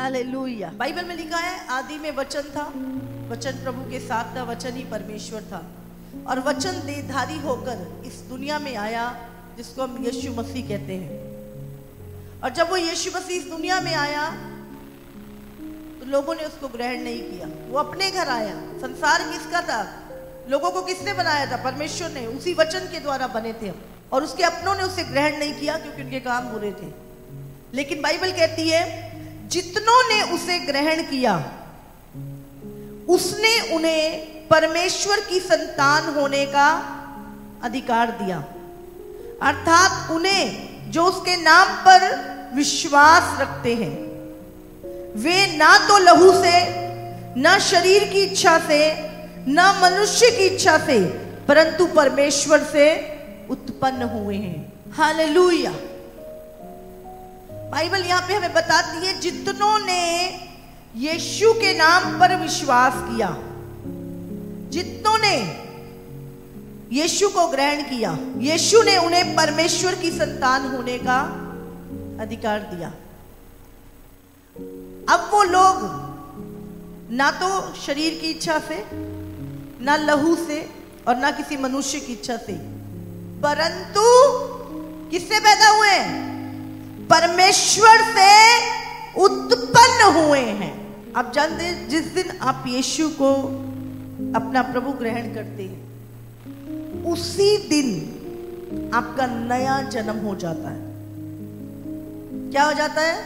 Hallelujah. Bible में लिखा है, आदि में वचन था, वचन प्रभु के साथ था, वचन ही परमेश्वर था, और वचन देहधारी होकर इस दुनिया में आया, जिसको हम यीशु मसीह कहते हैं। और जब वो यीशु मसीह इस दुनिया में आया तो लोगों ने उसको ग्रहण नहीं किया। वो अपने घर आया। संसार किसका था? लोगों को किसने बनाया था? परमेश्वर ने। उसी वचन के द्वारा बने थे हम, और उसके अपनों ने उसे ग्रहण नहीं किया क्योंकि उनके काम बुरे थे। लेकिन बाइबल कहती है, जितनों ने उसे ग्रहण किया उसने उन्हें परमेश्वर की संतान होने का अधिकार दिया, अर्थात उन्हें जो उसके नाम पर विश्वास रखते हैं। वे ना तो लहू से, ना शरीर की इच्छा से, ना मनुष्य की इच्छा से, परंतु परमेश्वर से उत्पन्न हुए हैं। हालेलुया। बाइबल यहां पे हमें बताती है, जितनों ने यीशु के नाम पर विश्वास किया, जितनों ने यीशु को ग्रहण किया, यीशु ने उन्हें परमेश्वर की संतान होने का अधिकार दिया। अब वो लोग ना तो शरीर की इच्छा से, ना लहू से, और ना किसी मनुष्य की इच्छा से, परंतु किससे पैदा हुए? परमेश्वर से उत्पन्न हुए हैं। आप जानते हैं, जिस दिन आप यीशु को अपना प्रभु ग्रहण करते हैं, उसी दिन आपका नया जन्म हो जाता है। क्या हो जाता है?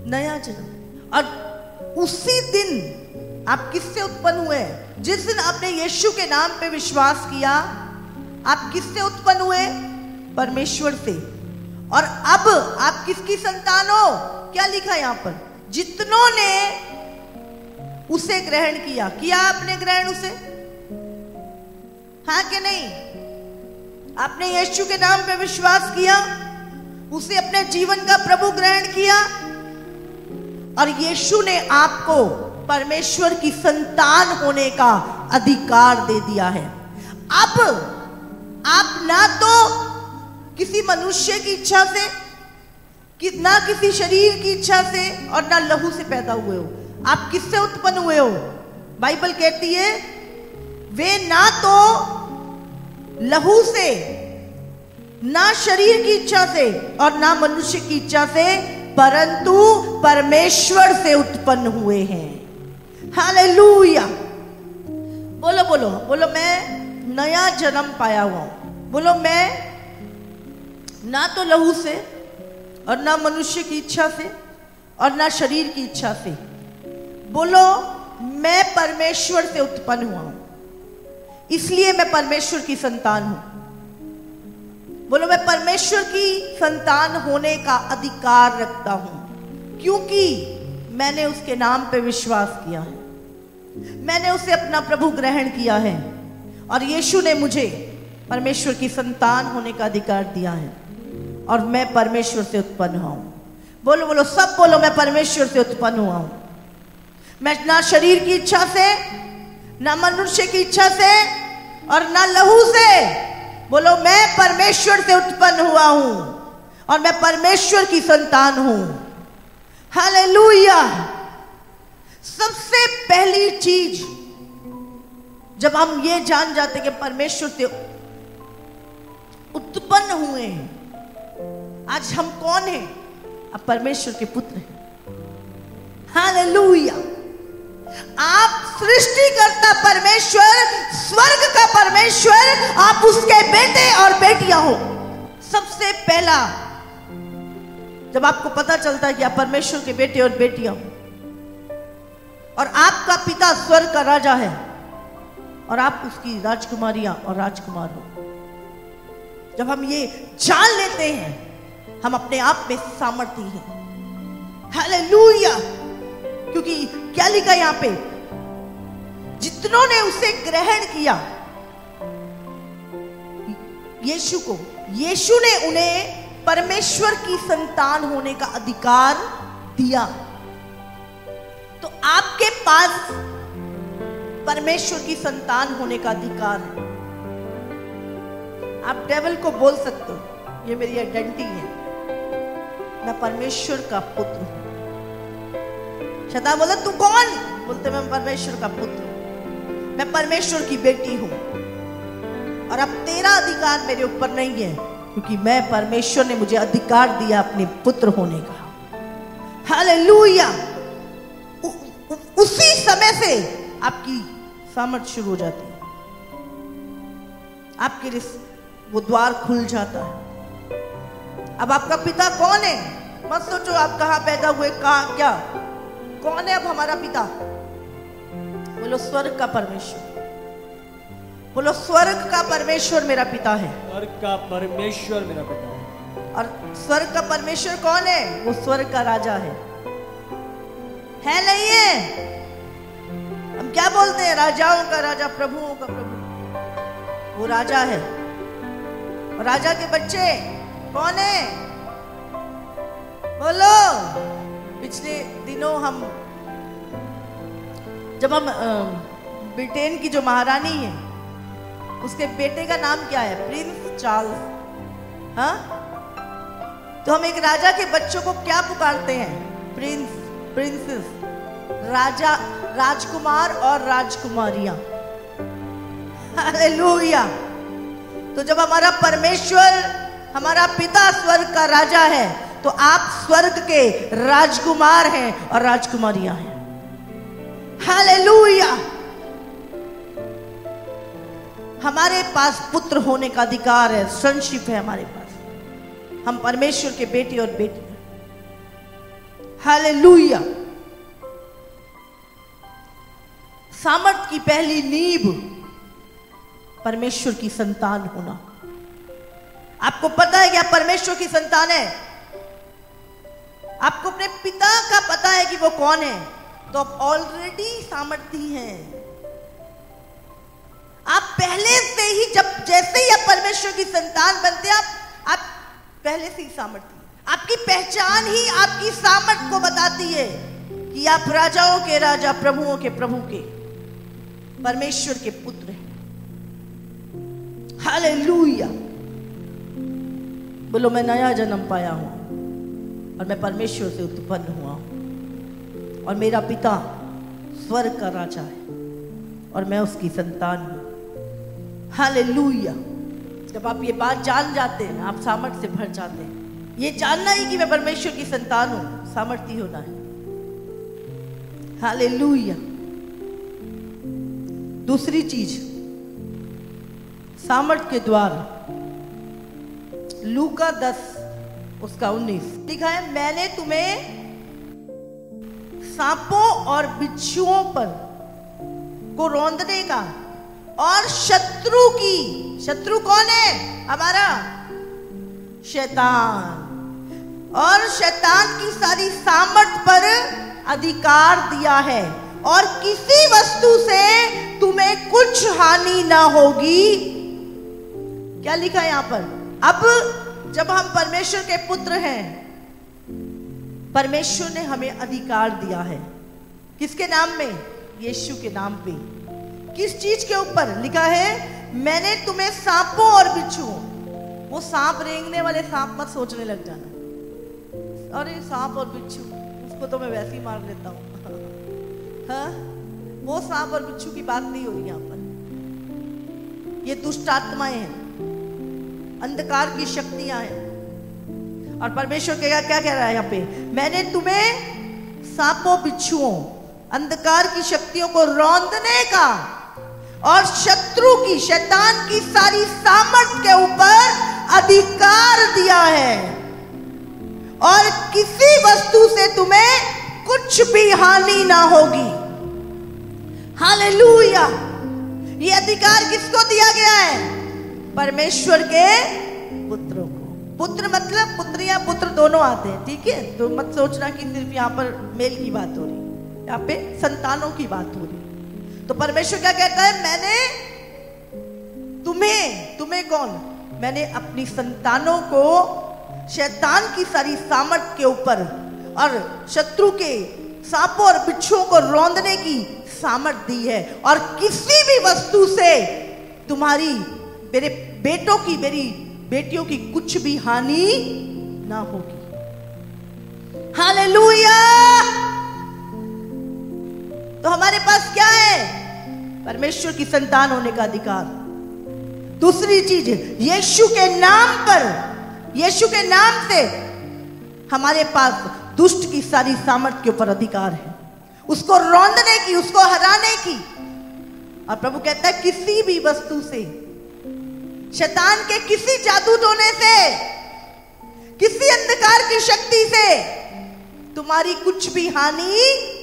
नया जन्म। और उसी दिन आप किससे उत्पन्न हुए? जिस दिन आपने यीशु के नाम पे विश्वास किया, आप किससे उत्पन्न हुए? परमेश्वर से। और अब आप किसकी संतान हो? क्या लिखा है यहां पर? जितनों ने उसे ग्रहण किया। किया आपने ग्रहण उसे? हाँ कि नहीं? आपने यीशु के नाम पे विश्वास किया, उसे अपने जीवन का प्रभु ग्रहण किया, और यीशु ने आपको परमेश्वर की संतान होने का अधिकार दे दिया है। अब आप ना तो किसी मनुष्य की इच्छा से, ना किसी शरीर की इच्छा से, और ना लहू से पैदा हुए हो। आप किससे उत्पन्न हुए हो? बाइबल कहती है, वे ना तो लहू से, ना शरीर की इच्छा से, और ना मनुष्य की इच्छा से, परंतु परमेश्वर से उत्पन्न हुए हैं। हालेलुया। बोलो बोलो बोलो, मैं नया जन्म पाया हुआ हूं। बोलो, मैं ना तो लहू से, और ना मनुष्य की इच्छा से, और ना शरीर की इच्छा से। बोलो, मैं परमेश्वर से उत्पन्न हुआ हूं, इसलिए मैं परमेश्वर की संतान हूं। बोलो, मैं परमेश्वर की संतान होने का अधिकार रखता हूं, क्योंकि मैंने उसके नाम पे विश्वास किया है, मैंने उसे अपना प्रभु ग्रहण किया है, और यीशु ने मुझे परमेश्वर की संतान होने का अधिकार दिया है, और मैं परमेश्वर से उत्पन्न हुआ हूं। बोलो बोलो, सब बोलो, मैं परमेश्वर से उत्पन्न हुआ हूं। मैं ना शरीर की इच्छा से, ना मनुष्य की इच्छा से, और ना लहू से। बोलो, मैं परमेश्वर से उत्पन्न हुआ हूं, और मैं परमेश्वर की संतान हूं। हालेलुया। सबसे पहली चीज, जब हम ये जान जाते कि परमेश्वर से उत्पन्न हुए हैं, आज हम कौन हैं? अब परमेश्वर के पुत्र हैं। हालेलुया। आप सृष्टिकर्ता परमेश्वर, स्वर्ग का परमेश्वर, आप उसके बेटे और बेटियां हो। सबसे पहला जब आपको पता चलता है कि आप परमेश्वर के बेटे और बेटियां हो, और आपका पिता स्वर्ग का राजा है, और आप उसकी राजकुमारियां और राजकुमार हो, जब हम ये जान लेते हैं, हम अपने आप में सामर्थ्य हैं। हालेलुया। क्योंकि क्या लिखा यहां पे? जितनों ने उसे ग्रहण किया, यीशु को, यीशु ने उन्हें परमेश्वर की संतान होने का अधिकार दिया। तो आपके पास परमेश्वर की संतान होने का अधिकार है। आप डेविल को बोल सकते हो, ये मेरी आइडेंटिटी है, मैं परमेश्वर का पुत्र हूं। शैतान बोला तू कौन? बोलते मैं परमेश्वर का पुत्र हूं, मैं परमेश्वर की बेटी हूं, और अब तेरा अधिकार मेरे ऊपर नहीं है, क्योंकि मैं परमेश्वर ने मुझे अधिकार दिया अपने पुत्र होने का। हालेलुया। उसी समय से आपकी सामर्थ शुरू हो जाती है, आपके लिए वो द्वार खुल जाता है। अब आपका पिता कौन है? मत सोचो आप कहां पैदा हुए, कहां क्या, कौन है अब हमारा पिता? बोलो स्वर्ग का परमेश्वर। बोलो स्वर्ग का परमेश्वर मेरा पिता है। स्वर्ग का परमेश्वर मेरा पिता है। और स्वर्ग का परमेश्वर कौन है? वो स्वर्ग का राजा है नहीं है? हम क्या बोलते हैं? राजाओं का राजा, प्रभुओं का प्रभु। वो राजा है। और राजा के बच्चे कौन है? बोलो। पिछले दिनों जब हम ब्रिटेन की जो महारानी है, उसके बेटे का नाम क्या है? Prince Charles. हाँ, तो हम एक राजा के बच्चों को क्या पुकारते हैं? प्रिंस, प्रिंसेस, राजा, राजकुमार और राजकुमारियां। हालेलुया। तो जब हमारा परमेश्वर, हमारा पिता स्वर्ग का राजा है, तो आप स्वर्ग के राजकुमार हैं और राजकुमारियां हैं। हालेलुया। हमारे पास पुत्र होने का अधिकार है, sonship है हमारे पास। हम परमेश्वर के बेटे और बेटी हैं। हालेलुया। सामर्थ की पहली नींव परमेश्वर की संतान होना। आपको पता है कि आप परमेश्वर की संतान है? आपको अपने पिता का पता है कि वो कौन है, तो आप ऑलरेडी सामर्थी हैं। आप पहले से ही, जैसे ही आप परमेश्वर की संतान बनते हैं, आप पहले से ही सामर्थी। आपकी पहचान ही आपकी सामर्थ को बताती है कि आप राजाओं के राजा, प्रभुओं के प्रभु के, परमेश्वर के पुत्र हैं। हालेलुया। बोलो मैं नया जन्म पाया हूं और मैं परमेश्वर से उत्पन्न हुआ हूं, और मेरा पिता स्वर्ग का राजा है और मैं उसकी संतान हूं। हालेलुया। जब आप ये बात जान जाते हैं, आप सामर्थ्य से भर जाते हैं। ये जानना ही कि मैं परमेश्वर की संतान हूं, सामर्थ्य होना है। हालेलुया। दूसरी चीज, सामर्थ के द्वार, लूका 10 उसका 19 लिखा है, मैंने तुम्हें सांपों और बिच्छुओं पर को रौंदने का और शत्रु कौन है? हमारा शैतान, और शैतान की सारी सामर्थ पर अधिकार दिया है, और किसी वस्तु से तुम्हें कुछ हानि ना होगी। क्या लिखा है यहां पर? अब जब हम परमेश्वर के पुत्र हैं, परमेश्वर ने हमें अधिकार दिया है। किसके नाम में? यीशु के नाम पे। किस चीज के ऊपर? लिखा है मैंने तुम्हें सांपों और बिच्छुओं, वो सांप रेंगने वाले सांप मत सोचने लग जाना, अरे सांप और बिच्छू उसको तो मैं वैसे ही मार लेता हूं। हाँ? वो सांप और बिच्छू की बात नहीं हो रही यहां पर। ये दुष्ट आत्माएं हैं, अंधकार की शक्तियां हैं। और परमेश्वर क्या कह रहा है यहाँ पे? मैंने तुम्हें सांपों, बिच्छुओं, अंधकार की शक्तियों को रौंदने का और शत्रु की, शैतान की सारी सामर्थ के ऊपर अधिकार दिया है, और किसी वस्तु से तुम्हें कुछ भी हानि ना होगी। हालेलुया। ये अधिकार किसको दिया गया है? परमेश्वर के पुत्रों को। पुत्र मतलब पुत्रियां, पुत्र दोनों आते हैं, ठीक है? तो मत सोचना कि सिर्फ यहाँ पर मेल की बात हो रही, यहाँ पे संतानों की बात हो रही। तो परमेश्वर क्या कहता है? मैंने तुम्हें कौन? मैंने अपनी संतानों को शैतान की सारी सामर्थ के ऊपर और शत्रु के सांपों और बिच्छुओं को रौंदने की सामर्थ दी है, और किसी भी वस्तु से तुम्हारी, मेरे बेटों की, मेरी बेटियों की कुछ भी हानि ना होगी। हालेलुया। तो हमारे पास क्या है? परमेश्वर की संतान होने का अधिकार। दूसरी चीज, यीशु के नाम पर, यीशु के नाम से हमारे पास दुष्ट की सारी सामर्थ के ऊपर अधिकार है, उसको रौंदने की, उसको हराने की। और प्रभु कहता है किसी भी वस्तु से, शैतान के किसी जादू टोने से, किसी अंधकार की शक्ति से तुम्हारी कुछ भी हानि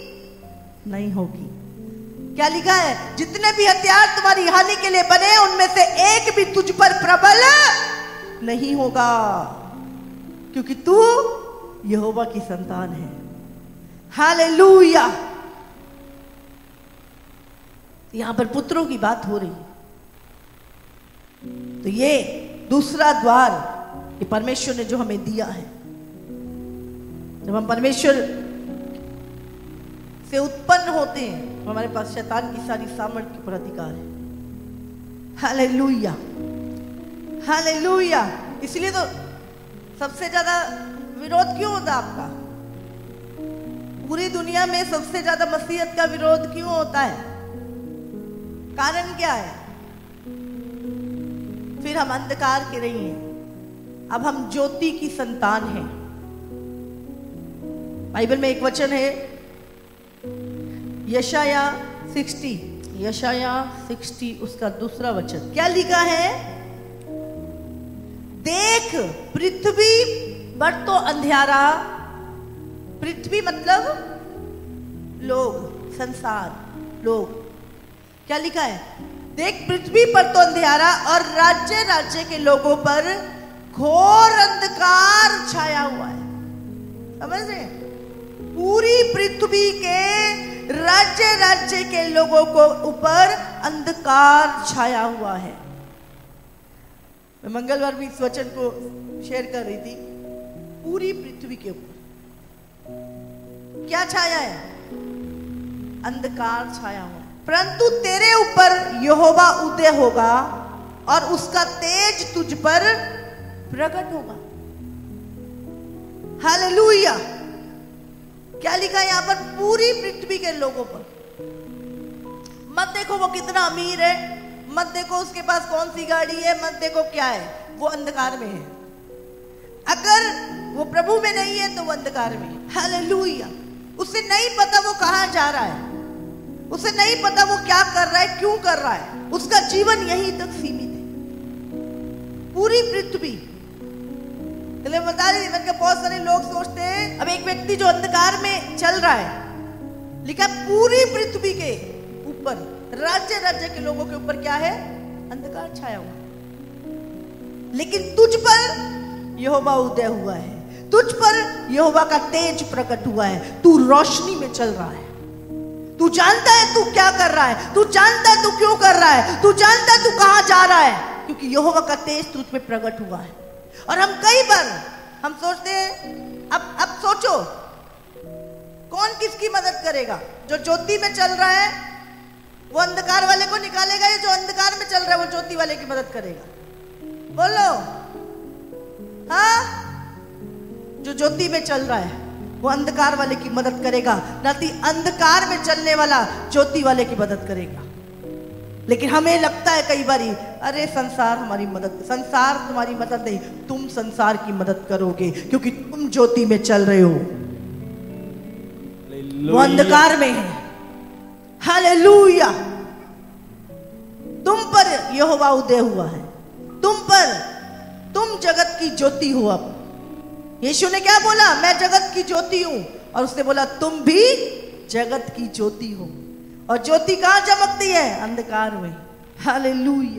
नहीं होगी। क्या लिखा है? जितने भी हथियार तुम्हारी हानि के लिए बने उनमें से एक भी तुझ पर प्रबल नहीं होगा, क्योंकि तू यहोवा की संतान है। हालेलुया। यहां पर पुत्रों की बात हो रही है। तो ये दूसरा द्वार ये परमेश्वर ने जो हमें दिया है। जब हम परमेश्वर से उत्पन्न होते हैं, हमारे पास शैतान की सारी सामर्थ्य पर अधिकार है। Hallelujah, hallelujah. इसलिए तो सबसे ज्यादा विरोध क्यों होता आपका? पूरी दुनिया में सबसे ज्यादा मसीहत का विरोध क्यों होता है? कारण क्या है? फिर हम अंधकार के नहीं हैं, अब हम ज्योति की संतान हैं। बाइबल में एक वचन है, यशाया 60 उसका दूसरा वचन। क्या लिखा है? देख पृथ्वी पर तो अंधियारा, पृथ्वी मतलब लोग, संसार, लोग। क्या लिखा है? देख पृथ्वी पर तो अंधियारा और राज्य राज्य के लोगों पर घोर अंधकार छाया हुआ है। समझ रहे? पूरी पृथ्वी के राज्य राज्य के लोगों को ऊपर अंधकार छाया हुआ है। मैं मंगलवार भी इस वचन को शेयर कर रही थी। पूरी पृथ्वी के ऊपर क्या छाया है? अंधकार छाया हुआ है। परंतु तेरे ऊपर यहोवा उदय होगा और उसका तेज तुझ पर प्रकट होगा। हालेलुया। क्या लिखा है यहां पर? पूरी पृथ्वी के लोगों पर। मत देखो वो कितना अमीर है, मत देखो उसके पास कौन सी गाड़ी है, मत देखो क्या है, वो अंधकार में है। अगर वो प्रभु में नहीं है तो वो अंधकार में है। हालेलुया। उसे नहीं पता वो कहां जा रहा है, उसे नहीं पता वो क्या कर रहा है, क्यों कर रहा है, उसका जीवन यहीं तक सीमित है। पूरी पृथ्वी। मैं बता रही थी, बहुत सारे लोग सोचते हैं, अब एक व्यक्ति जो अंधकार में चल रहा है, लिखा पूरी पृथ्वी के ऊपर, राज्य राज्य के लोगों के ऊपर क्या है? अंधकार छाया हुआ। लेकिन तुझ पर यहोवा उदय हुआ है, तुझ पर यहोवा का तेज प्रकट हुआ है। तू रोशनी में चल रहा है। तू जानता है तू क्या कर रहा है, तू जानता है तू क्यों कर रहा है, तू जानता है तू कहां जा रहा है, क्योंकि यहोवा का तेज तुझ पे प्रकट हुआ है। और हम कई बार हम सोचते हैं, अब सोचो कौन किसकी मदद करेगा? जो ज्योति में चल रहा है वो अंधकार वाले को निकालेगा, या जो अंधकार में चल रहा है वो ज्योति वाले की मदद करेगा? बोलो। हाँ, जो ज्योति में चल रहा है वो अंधकार वाले की मदद करेगा, ना कि अंधकार में चलने वाला ज्योति वाले की मदद करेगा। लेकिन हमें लगता है कई बारी, अरे संसार हमारी मदद, संसार तुम्हारी मदद नहीं, तुम संसार की मदद करोगे क्योंकि तुम ज्योति में चल रहे हो, वो अंधकार में है। हालेलुया। तुम पर यहोवा उदय हुआ है, तुम पर, तुम जगत की ज्योति हो। अब यीशु ने क्या बोला? मैं जगत की ज्योति हूं। और उसने बोला तुम भी जगत की ज्योति हो। और ज्योति कहां चमकती है? अंधकार में। हालेलुया।